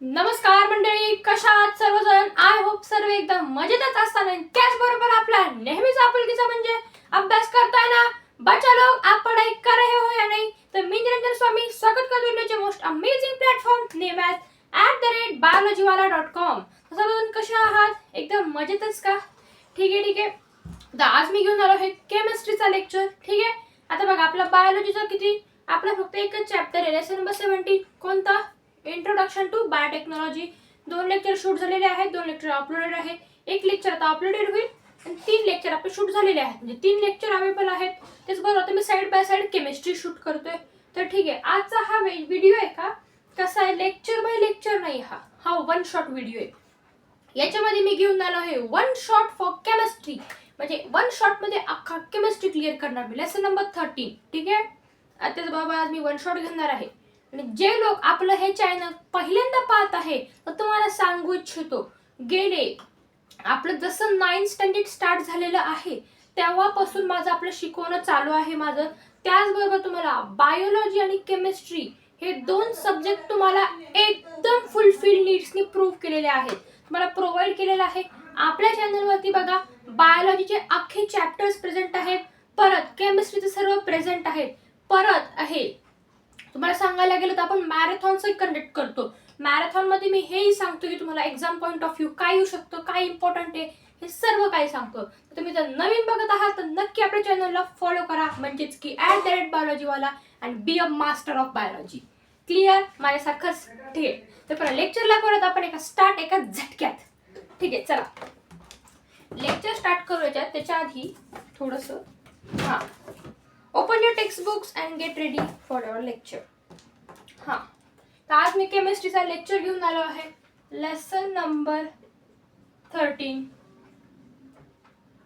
नमस्कार मंडळी, कशा आहात सर्वजण? आय होप सर्व एकदम मजेतच असताना त्याचबरोबर आपला नेहमीच आपुलकीचा म्हणजे अभ्यास करताय ना बच्चा लोग, आप पढ़ाई कर रहे हो या नहीं? तर मी निरंजन स्वामी स्वागत करतो इंडियाचे most amazing platform name as @biologywala.com. सर्वजण कशा आहात? एकदम मजेतच का? ठीक आहे. तर आज मी घेऊन आलो आहे केमिस्ट्रीचा लेक्चर. ठीक आहे, आता बघा आपला बायोलॉजीचा किती आपला फक्त एकच चॅप्टर आहे, लेसन नंबर 17. कोणता? Introduction to biotechnology. 2 lecture shoot झालेले आहेत, 2 लेक्चर अपलोडेड आहे, एक लेक्चर आता अपलोडेड होईल आणि 3 लेक्चर आपले शूट झालेले आहेत, म्हणजे 3 लेक्चर अवेलेबल आहेत. तेच बरोबर आता मी side by side chemistry shoot करतोय. तर ठीक आहे, आजचा हा व्हिडिओ आहे का कसा आहे, लेक्चर बाय लेक्चर नाही, हा वन शॉट व्हिडिओ आहे. याच्यामध्ये मी घेऊन आलो आहे वन शॉट फॉर केमिस्ट्री, म्हणजे वन शॉट मध्ये अख्खा केमिस्ट्री क्लिअर करणार मी, लेसन नंबर 13. ठीक आहे, आता बाबा आज मी वन शॉट घेणार आहे. आणि जे लोक आपलं हे चॅनल पहिल्यांदा पाहत आहे तर तुम्हाला सांगू इच्छितो, गेले आपलं जसं 9th स्टँडर्ड स्टार्ट झालेलं आहे तेव्हापासून माझं आपलं शिकवणं चालू आहे माझं. त्याचबरोबर तुम्हाला बायोलॉजी आणि केमिस्ट्री हे 2 सब्जेक्ट तुम्हाला एकदम फुलफिल नीड्सनी प्रूव्ह केलेले आहेत, तुम्हाला प्रोव्हाइड केलेलं आहे. आपल्या चॅनलवरती बघा बायोलॉजीचे अख्खे चॅप्टर्स प्रेझेंट आहेत, परत केमिस्ट्रीचे सर्व प्रेझेंट आहेत, परत आहे तुम्हाला सांगायला गेलं तर आपण मॅरेथॉनचं कंडक्ट करतो. मॅरेथॉन मध्ये मी हेही सांगतो की तुम्हाला एक्झाम पॉईंट ऑफ व्ह्यू काय येऊ शकतो, काय इम्पॉर्टंट आहे, हे सर्व काही सांगतो. तुम्ही जर नवीन बघत आहात तर नक्की आपल्या चॅनलला फॉलो करा, म्हणजेच की @biologywala and be a master of biology. Clear? माझ्यासारखंच. ठीक आहे, तर लेक्चरला परत आपण एका झटक्यात. ठीक आहे, चला लेक्चर स्टार्ट करूया. त्याच्या आधी थोडंसं open your textbooks and get ready for our lecture. तर आज मी केमिस्ट्रीचा लेक्चर घेऊन आलो आहे, lesson number 13,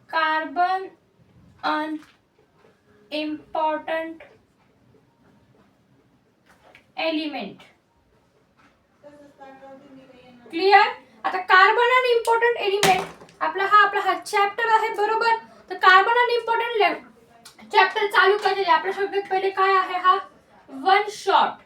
carbon an important element. Clear? आता कार्बन अन इम्पॉर्टंट एलिमेंट आपला हा चॅप्टर आहे, बरोबर. तर कार्बन अन इम्पॉर्टंट चॅप्टर चालू करायचे आपल्या सगळ्यात पहिले काय आहे, हा वन शॉट.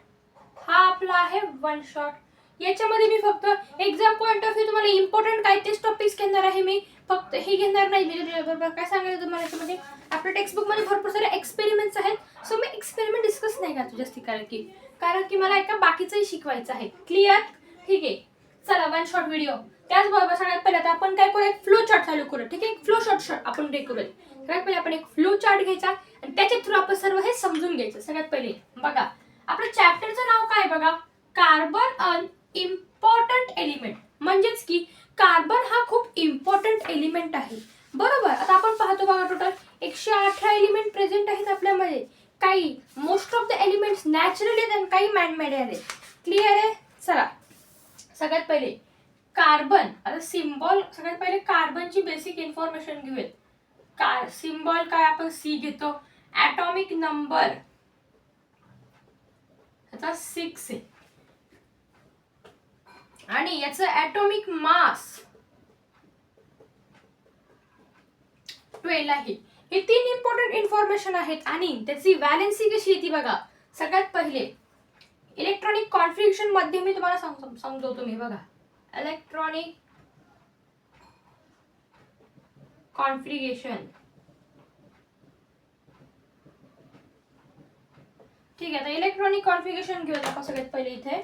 हा आपला आहे वन शॉट. याच्यामध्ये मी फक्त एक्झाम पॉइंट ऑफ व्ह्यू तुम्हाला इम्पॉर्टंट काय तेच टॉपिक्स घेणार आहे. मी फक्त हे घेणार नाही, मी बरोबर काय सांगायचं तुम्हाला, याच्यामध्ये आपल्या टेक्स्ट बुक मध्ये भरपूर सारे एक्सपेरिमेंट्स आहेत. सो मी एक्सपेरिमेंट डिस्कस नाही करतो जास्ती, कारण की मला एका बाकीचंही शिकवायचं आहे. क्लिअर? ठीक आहे, चला वन शॉट व्हिडिओ. त्याचबरोबर सगळ्यात पहिले आता आपण काय करूया, एक फ्लो चार्ट चालू करू. ठीक आहे, फ्लो शॉट आपण ते करूया. सगळ्यात पहिले आपण एक फ्लो चार्ट घ्यायचा आणि त्याच्या थ्रू आपण सर्व हे समजून घ्यायचं. सगळ्यात पहिले बघा आपल्या चॅप्टरचं नाव काय बघा, कार्बन अन इम्पॉर्टंट एलिमेंट, म्हणजेच की कार्बन हा खूप इम्पॉर्टंट एलिमेंट आहे, बरोबर. आता आपण पाहतो बघा टोटल 118 एलिमेंट प्रेझेंट आहेत आपल्यामध्ये. काही most of the elements natural आहेत आणि काही मॅनमेड आहेत. क्लिअर आहे? चला सगळ्यात पहिले कार्बन. आता सिम्बॉल सगळ्यात पहिले कार्बनची बेसिक इन्फॉर्मेशन घेऊयात. सिम्बॉल काय, आपण सी घेतो. ॲटॉमिक नंबर याचा 6 आहे आणि याचं ॲटॉमिक मास 12 आहे. हे 3 इम्पॉर्टंट इन्फॉर्मेशन आहेत आणि त्याची व्हॅलेन्सी कशी येते बघा. सगळ्यात पहिले इलेक्ट्रॉनिक कॉन्फिगरेशन मध्ये मी तुम्हाला समजवतो. मी बघा इलेक्ट्रॉनिक कॉन्फिगरेशन. ठीक आहे, आता इलेक्ट्रॉनिक कॉन्फिगरेशन घेऊया आपण सगळ्यात पहिले इथे.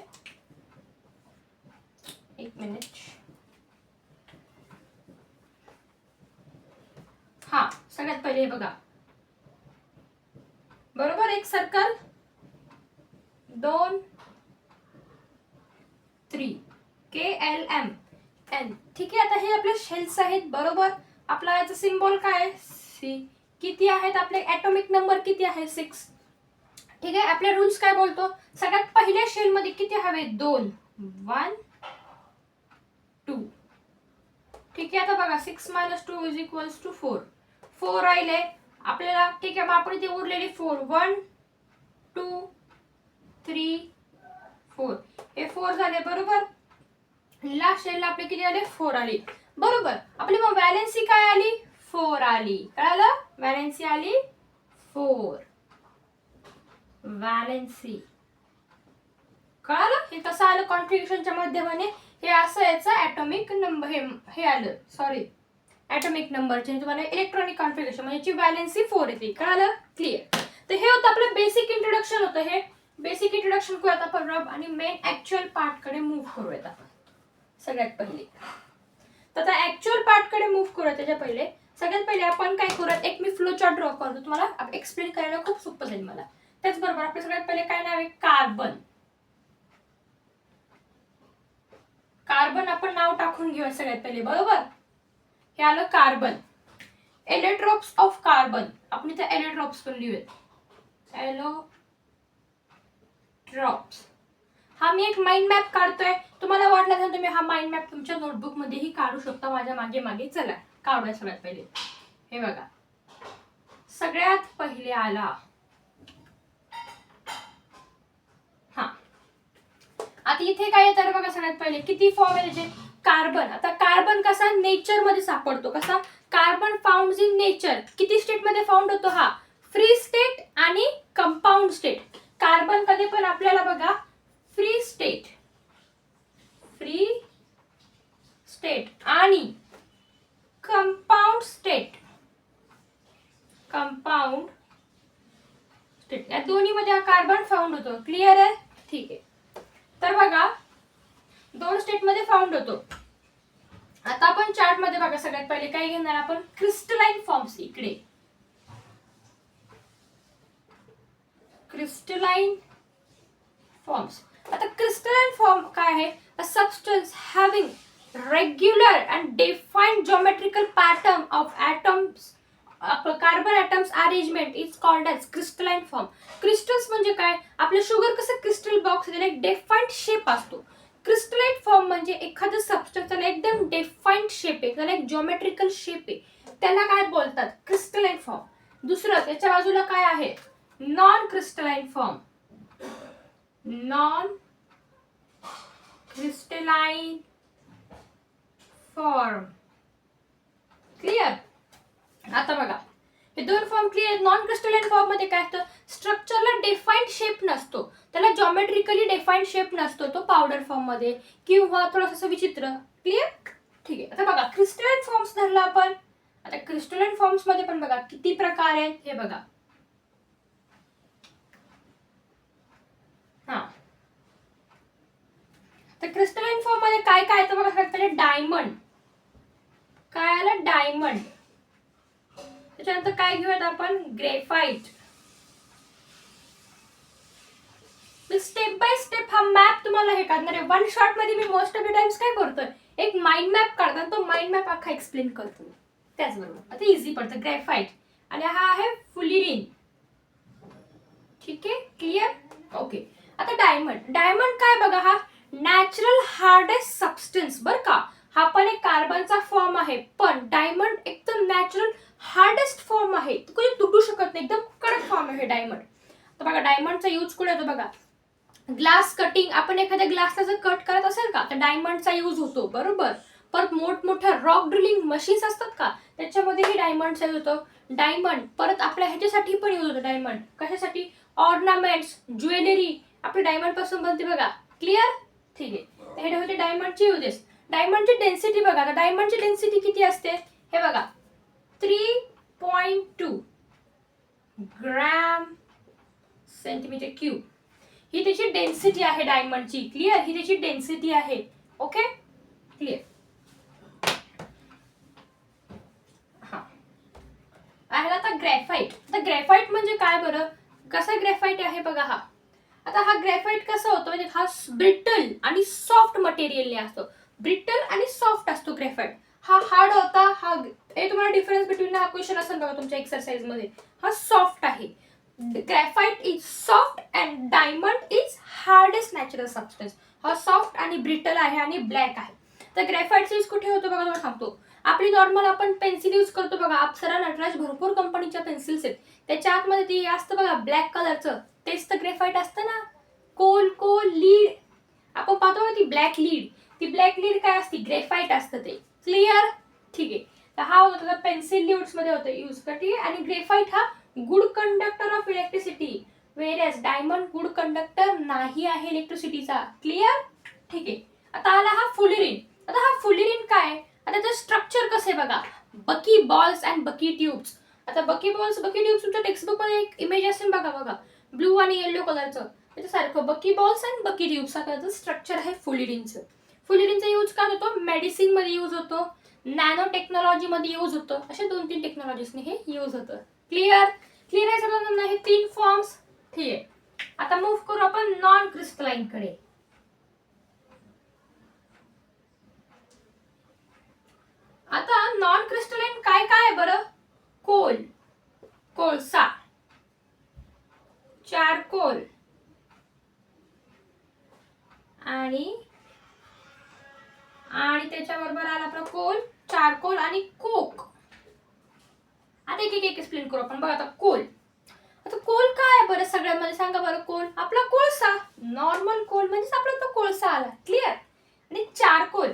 एक मिनिट. सगळ्यात पहिले बघा, बरोबर, एक सर्कल 2 3 KLMN. ठीक आहे, आता हे आपले शेल्स आहेत, बरोबर. आपला याचा सिम्बॉल काय आहे, सी. किती आहेत आपले ॲटॉमिक नंबर, किती आहे 6. ठीक आहे, आपले रूल्स काय बोलतो, सगळ्यात पहिल्या शेल मध्ये किती हवे, 2, 1 2. ठीक आहे, आता बघा 6 - 2 = 4. 4 राहिले आपल्याला. ठीक आहे, मग आपण इथे उरलेले 4, 1 2 3 4. हे 4 झाले, बरोबर. लास्ट शेलला आपले किती आले, 4 आले, बरोबर. आपली मग व्हॅलेन्सी काय आली, 4 आली. कळालं? व्हॅलेन्सी आली 4. व्हॅलेन्सी कळालं हे कसं आलं कॉन्फिगरेशनच्या माध्यमाने. हे असं याचं ॲटॉमिक नंबर हे आलं सॉरी ॲटॉमिक नंबरचे तुम्हाला इलेक्ट्रॉनिक कॉन्फिगरेशन म्हणजे याची व्हॅलेन्सी 4 येते. कळालं क्लिअर. तर हे होतं आपलं बेसिक इंट्रोडक्शन होतं. हे बेसिक इंट्रोडक्शन करूयात आपण रब आणि मेन ऍक्च्युअल पार्ट कडे मूव्ह करूयात आपण सगळ्यात पहिले. तर आता ऍक्च्युअल पार्ट कडे मूव्ह करूयात त्याच्या पहिले सगळ्यात पहिले आपण काय करूयात एक मी फ्लो चार्ट ड्रॉ करतो तुम्हाला एक्सप्लेन करायला खूप सोपं जाईल मला. त्याचबरोबर आपल्या सगळ्यात पहिले काय नाव आहे कार्बन. कार्बन आपण नाव टाकून घेऊया सगळ्यात पहिले बरोबर. हे आलं कार्बन. एलेट्रॉप्स ऑफ कार्बन आपण इथे एलेट्रॉप्स पण लिहूयात. एलोट्रॉप्स. हा मी एक माइंड मॅप काढतोय. तुम्हाला वाटलं तर तुम्ही हा माइंड मॅप तुमच्या नोटबुक मध्येही काढू शकता. माझ्या मागे मागे चला काढूया सगळ्यात पहिले. हे बघा सगळ्यात पहिले आला हा. आता इथे काय येतं बघा सगळ्यात पहिले किती फॉर्म आहे त्याचे. कार्बन. आता कार्बन कसा नेचर मध्ये सापडतो. कसा कार्बन फाउंड इन नेचर. किती स्टेट मध्ये फाउंड होतो हा फ्री स्टेट आणि कंपाऊंड स्टेट. कार्बन कधी पण आपल्याला बघा फ्री स्टेट आणि कंपाऊंड स्टेट या दोन्ही मध्ये हा कार्बन फाउंड होतो. क्लिअर आहे. ठीक आहे. तर बघा 2 स्टेट मध्ये फाउंड होतो. आता आपण चार्ट मध्ये बघा सगळ्यात पहिले काय घेणार आपण क्रिस्टलाइन फॉर्म्स. इकडे क्रिस्टलाइन फॉर्म्स. आता क्रिस्टलाइन फॉर्म काय आहे a substance having regular and defined geometrical pattern of atoms carbon atoms arrangement is called as crystalline form. Crystals म्हणजे काय आपलं शुगर कसं क्रिस्टल बॉक्स त्याला एक डिफाइन्ड शेप असतो. क्रिस्टलाइन फॉर्म म्हणजे एखादं सबस्टन्स त्याला एकदम डिफाइन्ड शेप आहे त्याला एक ज्योमेट्रिकल शेप आहे त्याला काय बोलतात क्रिस्टलाइन फॉर्म. दुसरं त्याच्या बाजूला काय आहे non crystalline form. Non crystalline form. Clear. आता बघा हे 2 form clear. Non crystalline form मध्ये काय असतं स्ट्रक्चरला डिफाइन्ड शेप नसतो त्याला ज्योमेट्रिकली डिफाइन्ड शेप नसतो तो पावडर फॉर्म मध्ये किंवा थोडंसं विचित्र. क्लिअर. ठीक आहे. आता बघा क्रिस्टलाइन फॉर्म्स धरला आपण. आता क्रिस्टलाइन फॉर्म्स मध्ये पण बघा किती प्रकार आहेत हे बघा. हा तर क्रिस्टलाइन फॉर्म मध्ये काय काय येतं बघा. पहिले डायमंड. काय आलं डायमंड. त्याच्यानंतर काय घेऊयात आपण ग्रेफाइट. स्टेप बाय स्टेप हा मॅप तुम्हाला हे काढणार आहे. वन शॉट मध्ये मी मोस्ट ऑफ द टाइम्स काय करतोय एक माइंड मॅप काढतो तो माइंड मॅप अख्खा एक्सप्लेन करतो. त्याचबरोबर आता इझी पडतं ग्रेफाइट आणि हा आहे फुलिरिन. ठीक आहे. क्लिअर. ओके. आता डायमंड. डायमंड काय बघा हा नॅचरल हार्डेस्ट सबस्टन्स बर का. हा पण एक कार्बनचा फॉर्म आहे पण डायमंड एकदम नॅचरल हार्डेस्ट फॉर्म आहे. कधी तुटू शकत नाही एकदम कडक फॉर्म आहे डायमंड. तर बघा डायमंडचा यूज कुठे होतो बघा ग्लास कटिंग. आपण एखाद्या ग्लासला जर कट करत असेल का तर डायमंडचा यूज होतो बरोबर. परत मोठमोठ्या रॉक ड्रिलिंग मशीन्स असतात का त्याच्यामध्येही डायमंडचा यूज होतो. डायमंड परत आपल्या ह्याच्यासाठी पण यूज होतो. डायमंड कशासाठी ऑर्नामेंट्स ज्वेलरी आपली डायमंड पासून बनते बघा. क्लिअर. ठीक आहे. हे होते डायमंडचे युजेस. डायमंडची डेन्सिटी बघा. आता डायमंडची डेन्सिटी किती असते हे बघा 3.2 ग्रॅम सेंटीमीटर क्यूब ही त्याची डेन्सिटी आहे डायमंडची. क्लिअर. ही त्याची डेन्सिटी आहे. ओके. क्लिअर. हा आहे आता ग्रेफाइट. आता ग्रेफाइट म्हणजे काय बरं कसा ग्रेफाइट आहे बघा हा. आता हा ग्रेफाइट कसा होतो म्हणजे हा ब्रिटल आणि सॉफ्ट मटेरियलने असतो. ब्रिटल आणि सॉफ्ट असतो ग्रेफाइट. हा हार्ड होता. हा हे तुम्हाला डिफरन्स बिटवीन हा क्वेश्चन असेल बघा तुमच्या एक्सरसाइज मध्ये. हा सॉफ्ट आहे. Graphite is soft and diamond is hardest natural substance. हा सॉफ्ट आणि ब्रिटल आहे आणि ब्लॅक आहे. तर ग्रेफाइटचा यूज कुठे होतो बघा तुम्हाला सांगतो. आपली नॉर्मल आपण पेन्सिल यूज करतो बघा अप्सरा नटराज भरपूर कंपनीच्या पेन्सिल्स आहेत त्याच्या आतमध्ये ती असतं बघा ब्लॅक कलरचं तेच तर ग्रेफाइट असतं ना. कोल लीड आपण पाहतो ना ती ब्लॅक लीड. ती ब्लॅक लीड काय असते ग्रेफाइट असतं ते. क्लिअर. ठीक आहे. तर हा होता पेन्सिल लीड्स मध्ये होतं यूज. ठीक आहे. आणि ग्रेफाइट हा good conductor of electricity. Whereas diamond good conductor नाही आहे इलेक्ट्रिसिटीचा. क्लिअर? ठीक आहे. आता आला हा फुलिरिन. आता हा फुलिरिन काय? आता त्याचं स्ट्रक्चर कसं आहे बघा. बकी बॉल्स अँड बकी ट्यूब्स. आता बकी बॉल्स बकी ट्यूब्स तुमच्या टेक्स्टबुक मध्ये एक इमेज असेल बघा ब्लू आणि येलो कलरचं. त्याच्यासारखं बकी बॉल्स अँड बकी ट्यूब्स त्याचं स्ट्रक्चर आहे फुलिरिनचं. फुलिरिनचा यूज काय होतो? मेडिसिन मध्ये यूज होतो, नॅनो टेक्नॉलॉजी मध्ये यूज होतो. अशा 2-3 टेक्नॉलॉजीजने हे यूज होतं. क्लिअर? क्लिअर आहे सर्वांना हे 3 फॉर्म्स? ठीक आहे. आता मूव्ह करू आपण नॉन क्रिस्टलाइन कडे. आता नॉन क्रिस्टलाइन काय काय आहे बरं? कोल, कोळसा, चारकोल आणि त्याच्याबरोबर आला आपला कोल, चारकोल आणि कोक. आता एक एक एक्सप्लेन करू आपण. बघा आता कोल. आता कोल काय आहे बरं सगळ्यांमध्ये सांगा बरं. कोल आपला कोळसा, नॉर्मल कोल म्हणजे आपला तो कोळसा आला. क्लिअर? आणि चारकोल,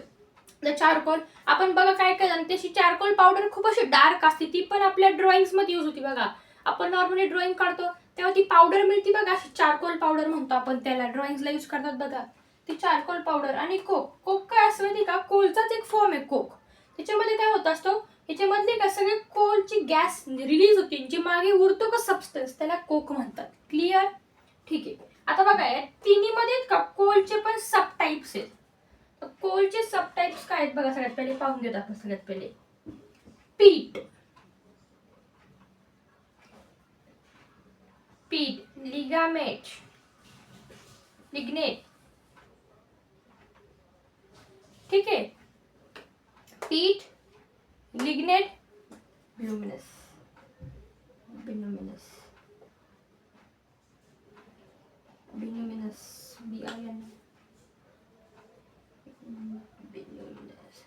चारकोल आपण बघा काय काय त्याची चारकोल पावडर खूप अशी डार्क असते. ती पण आपल्या ड्रॉइंग्स मध्ये यूज होती बघा. आपण नॉर्मली ड्रॉइंग काढतो तेव्हा ती पावडर मिळते बघा, अशी चारकोल पावडर म्हणतो आपण त्याला. ड्रॉइंग्सला यूज करतात बघा ती चारकोल पावडर. आणि कोक, कोक काय असं माहिती का? कोलचाच एक फॉर्म आहे कोक. त्याच्यामध्ये काय होत असतं? ह्याच्यामधले का सगळे कोलची गॅस रिलीज होते, जी मागे उरतो का सबस्टन्स, त्याला कोक म्हणतात. क्लिअर? ठीक आहे. आता बघा या तिन्हीमध्ये का कोलचे पण सब टाइप्स आहेत. कोलचे सब टाइप्स काय आहेत बघा. सगळ्यात पहिले पाहून घेत आपण. सगळ्यात पहिले पीट, पीट, लिगामेट, लिग्नेट. ठीक आहे. Peat, lignite, bituminous, bituminous, bituminous, BIN, bituminous.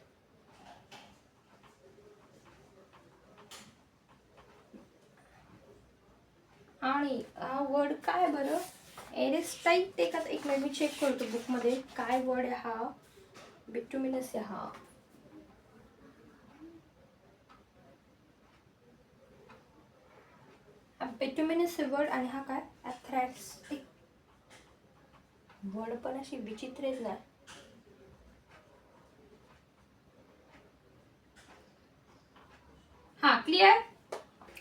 आणि हा वर्ड काय बरं? एरेस्टाईट. एक मिनिट मी चेक करतो बुक मध्ये काय वर्ड आहे हा. बिटुमिनस आहे हा. बिटुमिनस वर्ड आणि हा काय? एथ्रॅटिक. वर्ड पण अशी विचित्रच नाही. हा क्लिअर.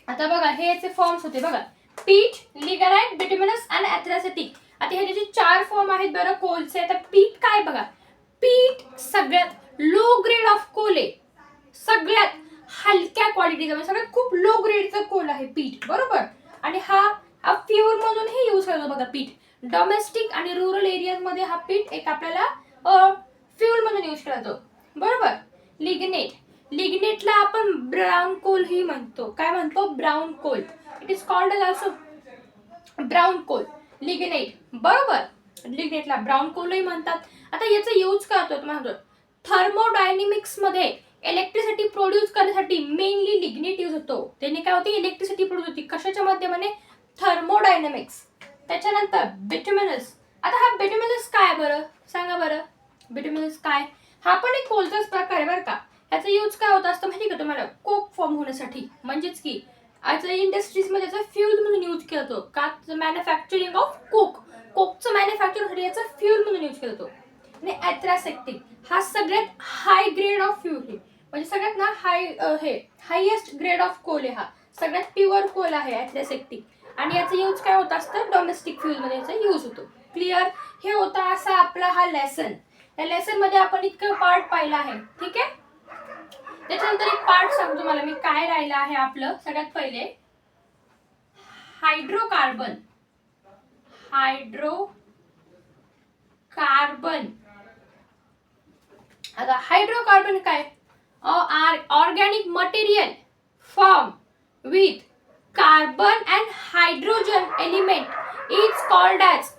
आता बघा हे याचे फॉर्म्स होते बघा. पीट, लिगाराइट, बिटुमिनस आणि एथ्रॅटिक. आता हे त्याचे 4 फॉर्म आहेत बरं कोलचे. आता पीट काय बघा. पीट सगळ्यात लो ग्रेड ऑफ कोल आहे. सगळ्यात हलक्या क्वालिटीचा म्हणजे सगळ्यात खूप लो ग्रेडचा कोल आहे पीट. बरोबर? आणि हा फ्युअल म्हणूनही यूज करतो बघा पीट. डोमेस्टिक आणि रुरल एरियाज मध्ये हा पीट एक आपल्याला फ्युअल म्हणून यूज करतो. बरोबर? लिग्नेट, लिग्नेटला आपण ब्राउन कोल ही म्हणतो. काय म्हणतो? Brown coal. It is called as also brown coal, lignite. बरोबर? लिग्नेटला ब्राउन कोलही म्हणतात. आता याचा यूज काय होतो तुम्हाला? थर्मोडायनेमिक्स मध्ये इलेक्ट्रिसिटी प्रोड्यूस करण्यासाठी मेनली लिग्नेट यूज होतो. त्याने काय होते? इलेक्ट्रिसिटी प्रोड्यूस होती. कशाच्या माध्यमाने? थर्मोडायनेमिक्स. त्याच्यानंतर बिटुमिनस. आता हा बिटुमिनस काय बरं सांगा बरं. बिटुमिनस काय? हा पण एक कोलचाच प्रकार आहे बरं का. याचा यूज काय होत असतं माहिती का तुम्हाला? कोक फॉर्म होण्यासाठी. म्हणजेच की आज इंडस्ट्रीज मध्ये याचा फ्युल म्हणून यूज केला जातो. का? Manufacturing of coke. कोकचं मॅन्युफॅक्चरिंग याचा फ्युल म्हणून यूज केला जातो. आणि एथ्रॅसेक्टिक हा सगळ्यात हाय ग्रेड ऑफ फ्युल आहे. म्हणजे सगळ्यात ना हायएस्ट ग्रेड ऑफ कोल आहे हा. सगळ्यात प्युअर कोल आहे एथ्रॅसेक्टिक. आणि याचा यूज काय होत असतं? डोमेस्टिक फ्युल मध्ये याचा यूज होतो. क्लिअर? हे होता असा आपला हा लेसन. या लेसन मध्ये आपण इतकं पार्ट पाहिला आहे. ठीक आहे. त्याच्यानंतर एक पार्ट सांगतो मला मी काय राहिलं आहे आपलं. सगळ्यात पहिले हायड्रोकार्बन. हायड्रोकार्बन. आता हायड्रोकार्बन काय? Organic material form with carbon and hydrogen element is called as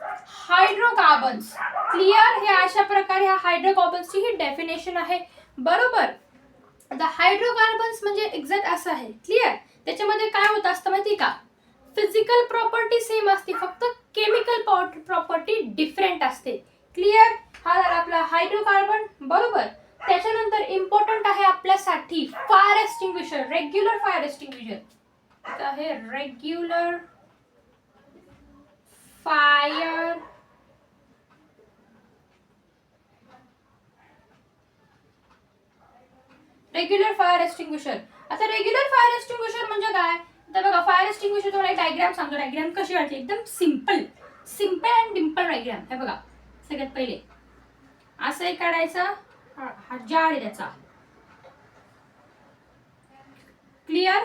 hydrocarbons. Clear? हे अशा प्रकारे ह्या हायड्रोकार्बन्सची ही डेफिनेशन आहे. बरोबर? आता हायड्रोकार्बन्स म्हणजे एक्झॅक्ट असं आहे. क्लिअर? त्याच्यामध्ये काय होत असतं माहिती का? फिजिकल प्रॉपर्टी सेम असते, फक्त केमिकल प्रॉपर्टी डिफरंट असते. क्लिअर? हा झाला आपला हायड्रोकार्बन. बरोबर? त्याच्यानंतर इम्पॉर्टंट आहे आपल्यासाठी fire extinguisher, regular fire extinguisher. आहे regular fire regular fire extinguisher. आता रेग्युलर फायर एक्सटिंग्विशर म्हणजे काय, तर बघा फायर एक्सटिंग्विशर तुम्हाला एक डायग्राम सांगतो. डायग्राम कशी वाटते, एकदम सिंपल अँड डिम्पल डायग्राम. हे बघा, सगळ्यात पहिले असं एक काढायचं, हा जार आहे त्याचा. क्लिअर.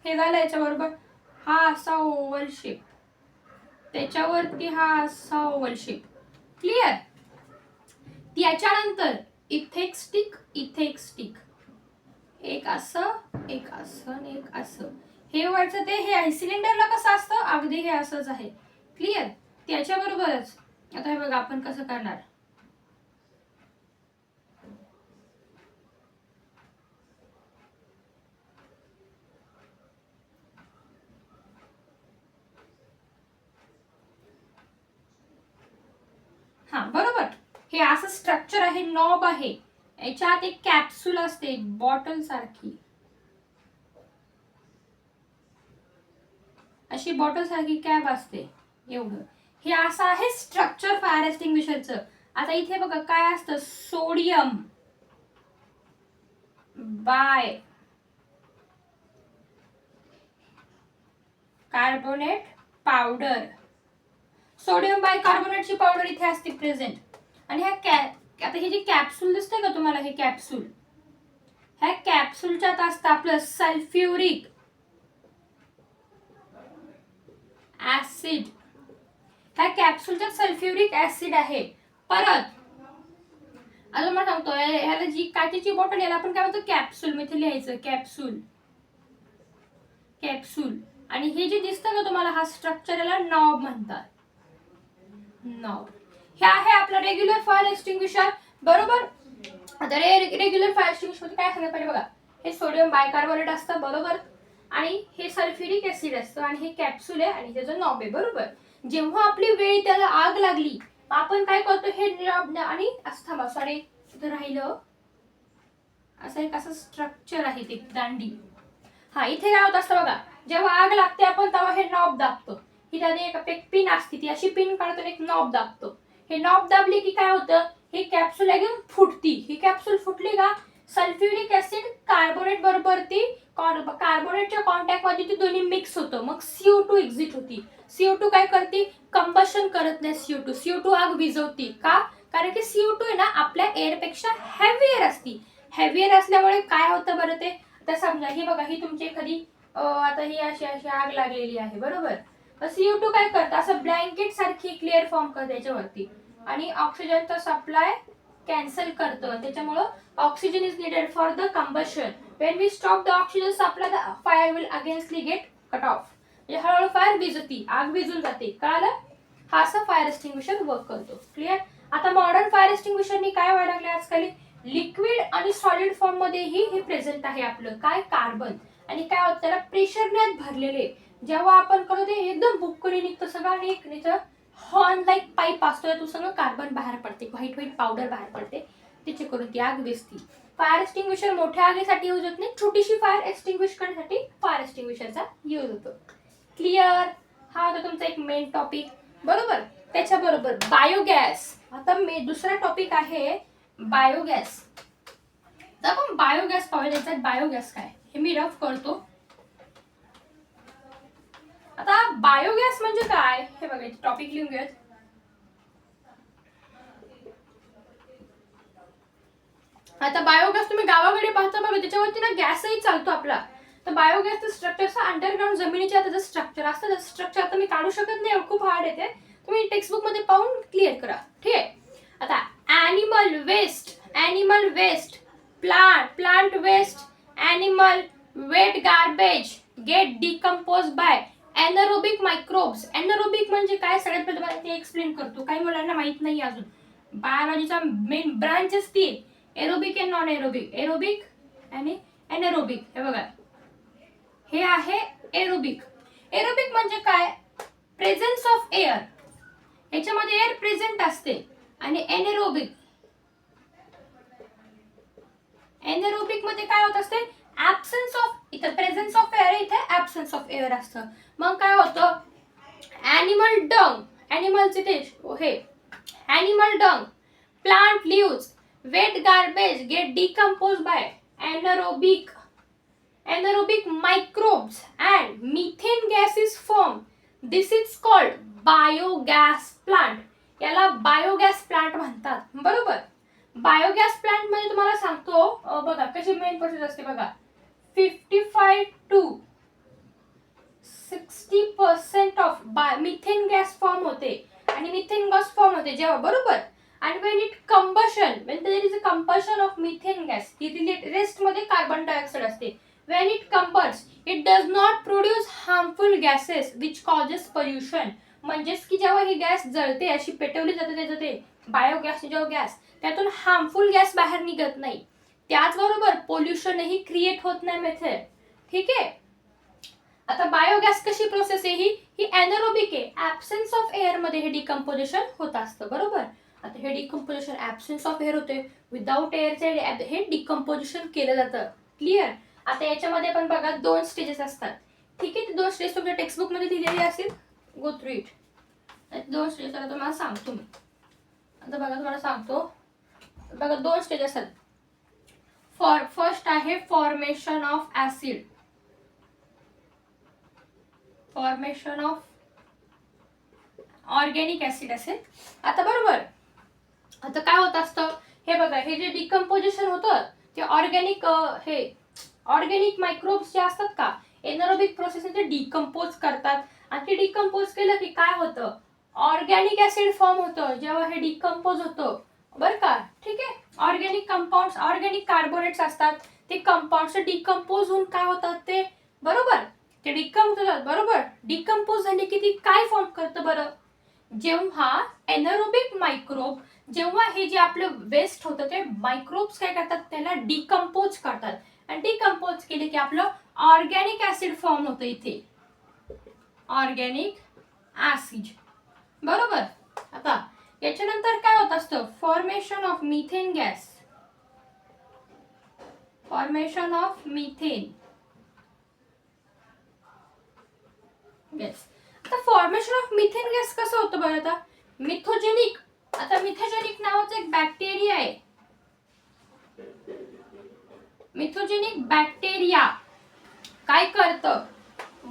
हे झालं. याच्याबरोबर हा असा ओव्हल शेप, त्याच्यावरती हा असा ओव्हल शेप. क्लिअर. त्याच्यानंतर इथे एक स्टिक, इथे एक स्टिक, एक असं एक असं आणि एक असं. हे वरचं ते हे सिलेंडरला कसं असतं अगदी हे असंच आहे. क्लिअर. त्याच्याबरोबरच आता हे बघा आपण कसं करणार. हा बरोबर. हे असं स्ट्रक्चर आहे, नॉब आहे, याच्यात एक कॅप्सूल असते बॉटल सारखी, अशी बॉटल सारखी कॅप असते. एवढं हे असं आहे स्ट्रक्चर फायर एक्सटिंग्विशरचं. आता इथे बघा काय असतं, sodium bicarbonate powder. Sodium बाय कार्बोनेटची पावडर इथे असते प्रेझेंट. आणि आता हे जे कॅप्सूल दिसतंय का तुम्हाला, हे कॅप्सूल, ह्या कॅप्सूलच्यात असतं आपलं सल्फ्युरिक ऍसिड. ह्या कॅप्सूलच्यात सल्फ्युरिक ऍसिड आहे. परत अजून मला सांगतो, ह्याला जी काचेची बॉटल, याला आपण काय म्हणतो, कॅप्सूल. मी इथे लिहायचं कॅप्सूल, कॅप्सूल. आणि हे जे दिसतं का तुम्हाला हा स्ट्रक्चर, याला नॉब म्हणतात, नॉब. हे आहे आपलं रेग्युलर फायर एक्सटिंग्विशर. बरोबर. आता रेग्युलर फायर एक्सटिंग्विशर मध्ये काय सांगितलं पाहिजे बघा, हे सोडियम बायकार्बोनेट असतं. बरोबर. आणि हे सल्फ्युरिक ऍसिड असतं आणि हे कॅप्सूल आहे आणि त्याचं नॉब आहे. बरोबर. जेव्हा आपली वेळ त्याला आग लागली, आपण काय करतो, हे आणि असं थांबा, सॉरी इथं राहिलं, असं एक असं स्ट्रक्चर आहे ते दांडी. हा इथे काय होत असतं बघा, जेव्हा आग लागते आपण तेव्हा हे नॉब दाबतो. ही त्याने एक पिन असते, ती अशी पिन काढतो, एक नॉब दाबतो. हे नॉब दाबली की काय होतं, ही कॅप्सूल एकदम फुटती. ही कॅप्सूल फुटली का सल्फ्युरिक ऍसिड कार्बोनेट बरोबर ती कार्बोनेटच्या कॉन्टॅक्ट मध्ये ती दोन्ही मिक्स होतं. मग CO2 एक्झिट होती. CO2 काय करते, कंबशन करत नाही. CO2 आग विझवती. का, कारण की CO2 आहे ना आपल्या एअरपेक्षा हेवियर असती. हेवियर असल्यामुळे काय होतं बरं ते, आता समजा ही बघा, ही तुमची एखादी आता ही अशी अशी आग लागलेली आहे. बरोबर. CO2 काय करतं, असं ब्लँकेट सारखी क्लिअर फॉर्म करते याच्यावरती आणि ऑक्सिजनचा सप्लाय कॅन्सल करतं. त्याच्यामुळं oxygen is needed for the combustion. When we stop the oxygen supply, the fire will againstly get cut off. म्हणजे हळूहळू फायर विझती, आग विझून जाते. कळालं. हा असा फायर एक्सटिंग्विशर वर्क करतो. क्लिअर. आता मॉडर्न फायर एक्सटिंग्विशरनी काय व्हायला लागले आजकाल, लिक्विड आणि सॉलिड फॉर्म मध्येही हे प्रेझेंट आहे आपलं काय, कार्बन. आणि काय होतं, त्याला प्रेशरने भरलेले. जेव्हा आपण करतो ते एकदम बुक्करी निघतं सगळं, आणि एक हॉर्न लाईक पाईप असतो, तो सगळं कार्बन बाहेर पडते, व्हाईट व्हाईट पावडर बाहेर पडते, त्याचे करून ती आग विझती. फायर एक्सटिंग्विशर मोठ्या आगीसाठी यूज होत नाही, छोटीशी फायर एक्सटिंग्विश करण्यासाठी फायर एक्सटिंग्विशरचा यूज होतो. क्लिअर. हा होता तुमचा एक मेन टॉपिक. बरोबर. त्याच्याबरोबर बायोगॅस. आता दुसरा टॉपिक आहे बायोगॅस. तर आपण बायोगॅस पाहूया. त्याच्यात बायोगॅस काय हे मी रफ करतो. आता बायोगॅस म्हणजे काय हे बघा, टॉपिक लिहून घेऊयात. आता बायोगॅस तुम्ही गावाकडे पाहता बघा, त्याच्यावरती ना गॅसही चालतो आपला. तर बायोगॅसचं स्ट्रक्चर अंडरग्राउंड जमिनीच्या त्याचं स्ट्रक्चर असतं. स्ट्रक्चर आता मी काढू शकत नाही, खूप हार्ड आहे ते, तुम्ही टेक्स्टबुक मध्ये पाहून क्लिअर करा. ठीक आहे. आता animal waste, plant waste, animal wet garbage get decompose by anaerobic microbes. Anaerobic म्हणजे काय, सगळ्यात पहिले तुम्हाला ते एक्सप्लेन करतो, काही मुलांना माहित नाही अजून. बायोलॉजीचा मेन ब्रांच असते एरोबिक आणि नॉन एरोबिक. एरोबिक आणि एनारोबिक. हे बघा, हे आहे एरोबिक. एरोबिक म्हणजे काय, प्रेझेन्स ऑफ एअर, याच्यामध्ये एअर प्रेझेंट असते. आणि एनारोबिक मध्ये काय होत असते, ऍब्सन्स ऑफ, इथं प्रेझेन्स ऑफ एअर, इथे ऍब्सन्स ऑफ एअर असतं. मग काय होतं, ॲनिमल डंग, ॲनिमलचे ते हे animal dung, plant leaves, wet garbage get decompose by anaerobic microbes and methane gas is formed. This is called biogas plant. याला बायोगॅस प्लांट म्हणतात. बरोबर. बायोगॅस प्लांट मध्ये तुम्हाला सांगतो बघा कशी मेन प्रोसेस असते बघा. 55 to 60% of methane gas form होते आणि मिथेन गॅस फॉर्म होते जेव्हा बरोबर. And when there is a combustion of methane gas, rest मध्ये कार्बन डायऑक्साइड असते. When it combusts, it does not produce harmful gases which causes pollution. म्हणजेच की जेव्हा ही गॅस जळते अशी पेटवली जाते त्याचं ते बायोगॅस जेव्हा गॅस त्यातून हार्मफुल गॅस बाहेर निघत नाही. त्याचबरोबर पोल्युशनही क्रिएट होत नाही मेथड. ठीक आहे. आता बायोगॅस कशी प्रोसेस आहे ही ॲनारोबिक आहे. ऍब्सेन्स ऑफ एअर मध्ये हे डिकम्पोजिशन होत असतं बरोबर. आता हे डिकम्पोजिशन ऍब्सेन्स ऑफ एअर होते. विदाउट एअरचे हे डिकम्पोजिशन केलं जातं. क्लिअर. आता याच्यामध्ये पण बघा 2 स्टेजेस असतात. ठीक आहे. ते 2 स्टेज तुमच्या टेक्स्टबुक मध्ये दिलेली असतील. Go through it. 2 स्टेज आता तुम्हाला सांगतो मी. आता बघा तुम्हाला सांगतो बघा 2 स्टेज असतात. फर्स्ट आहे formation of acid. Formation of organic acid असेल. आता बरोबर. आता काय होत असतं हे बघा हे जे डिकम्पोजिशन होतं ते ऑर्गॅनिक मायक्रोब्स जे असतात का एनारोबिक प्रोसेस ते डिकम्पोज करतात आणि ते डिकम्पोज केलं की काय होतं ऑर्गॅनिक ऍसिड फॉर्म होतं जेव्हा हे डिकम्पोज होतं बरं का. ठीक आहे. ऑर्गॅनिक कंपाऊंड्स ऑर्गॅनिक कार्बोनेट्स असतात ते कंपाऊंड्स डिकम्पोज होऊन काय होतात ते बरोबर ते डिकम्पोज होतात बरोबर. डिकम्पोज झाले की ती काय फॉर्म करतं बरं जेव्हा एनारोबिक मायक्रोब जेव्हा हे जे आपलं वेस्ट होतं ते मायक्रोब्स काय करतात त्याला डिकम्पोज करतात आणि डिकम्पोज केले की आपलं ऑर्गॅनिक ऍसिड फॉर्म होतं इथे. ऑर्गॅनिक ऍसिड बरोबर. आता याच्यानंतर काय होत असतं formation of methane gas. Formation of methane gas. आता फॉर्मेशन ऑफ मिथेन गॅस कसं होतं बरं आता मिथोजेनिक. आता मिथोजेनिक नावाचं एक बॅक्टेरिया आहे. मिथोजेनिक बॅक्टेरिया काय करतं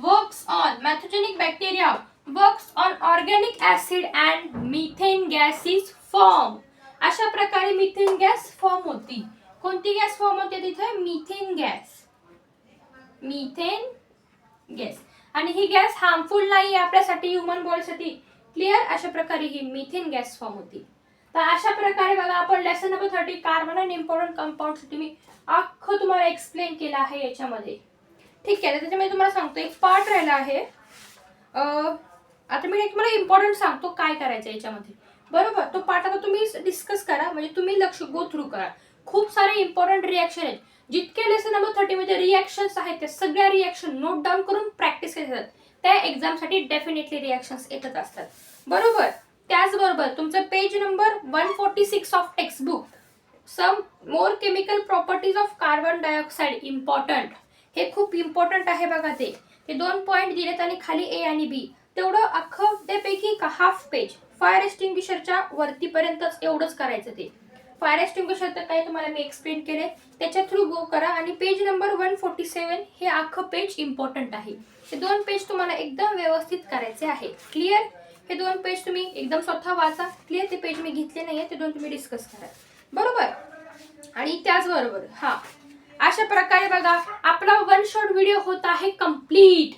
works on methanogenic bacteria works on organic acid and methane gas is form. अशा प्रकारे मिथेन गॅस फॉर्म होती. कोणती गॅस फॉर्म होते तिथे मिथेन गॅस. मिथेन गॅस आणि ही गॅस हार्मफुल नाही आपल्यासाठी ह्युमन बॉडीसाठी. क्लिअर. अशा प्रकारे ही मिथेन गॅस फॉर्म होती. तर अशा प्रकारे बघा आपण लेसन नंबर 30 कार्बन आणि इम्पॉर्टंट कंपाऊंड मी अख्खं तुम्हाला एक्सप्लेन केलं आहे याच्यामध्ये. ठीक आहे. त्याच्यामध्ये तुम्हाला सांगतो एक पार्ट राहिला आहे. आता मी तुम्हाला इम्पॉर्टंट सांगतो काय करायचं याच्यामध्ये बरोबर. तो पार्ट आता तुम्ही डिस्कस करा म्हणजे तुम्ही लक्ष गो थ्रू करा. खूप सारे इम्पॉर्टंट रिॲक्शन आहेत. जितके लेसन नंबर 30 मध्ये रिॲक्शन्स आहेत त्या सगळ्या रिॲक्शन नोट डाऊन करून प्रॅक्टिस करतात. त्या एक्झामसाठी डेफिनेटली रिॲक्शन्स येतच असतात बरोबर. त्याचबरोबर तुमचं page number 146 of textbook some more chemical properties of carbon dioxide important. हे खूप इम्पॉर्टंट आहे बघा. ते 2 पॉईंट दिलेत आणि खाली ए आणि बी तेवढं अख्खं त्यापैकी हाफ पेज फायर एक्सटिंग्विशरच्या वरतीपर्यंतच एवढंच करायचं. ते फायर एक्सटिंग्विशर तर काही तुम्हाला मी एक्सप्लेन केले त्याच्या थ्रू गो करा. आणि पेज नंबर 147 हे अख्खं पेज इम्पॉर्टंट आहे. हे 2 पेज तुम्हाला एकदम व्यवस्थित करायचे आहे. क्लिअर. हे 2 पेज तुम्ही एकदम स्वतः वाचा. क्लिअर. ते पेज मी घेतले नाहीये ते 2 तुम्ही डिस्कस करा बरोबर. आणि त्याचबरोबर अशा प्रकारे बघा आपला 1 शॉट व्हिडिओ होत आहे कम्प्लीट.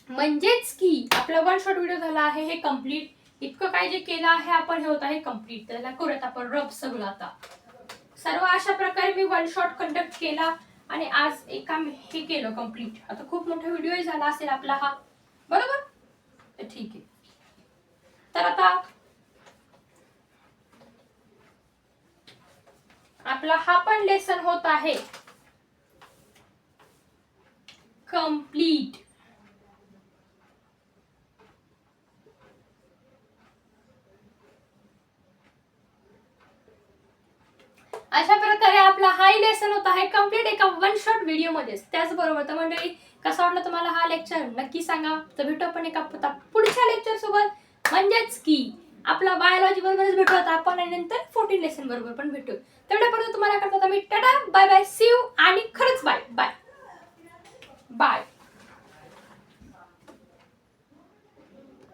म्हणजेच की आपला 1 शॉट व्हिडिओ झाला आहे हे कम्प्लीट. इतकं काय जे केलं आहे आपण हे होत आहे कम्प्लीट. त्याला करूयात आपण रब सगळं आता सर्व अशा प्रकारे मी 1 शॉट कंडक्ट केला आणि आज एक काम हे केलं कम्प्लीट. आता खूप मोठा व्हिडिओ झाला असेल आपला हा बरोबर. ठीक आहे. तर आता आपला हा पण लेसन होत आहे कम्प्लीट. अशा प्रकारे आपला हाय लेसन होत आहे कम्प्लीट एका 1 शॉट व्हिडिओ मध्ये. त्याचबरोबर तर मंडळी कसा वाटला तुम्हाला हा लेक्चर नक्की सांगा. तर भेटू आपण एका पुढच्या लेक्चर सोबत. म्हणजेच की आपला बायोलॉजी बरोबरच भेटू आता आपण आणि नंतर 14 लेसन बरोबर पण भेटू. तेवढ्यापर्यंत तुम्हाला करतात आम्ही ta ta bye bye see you आणि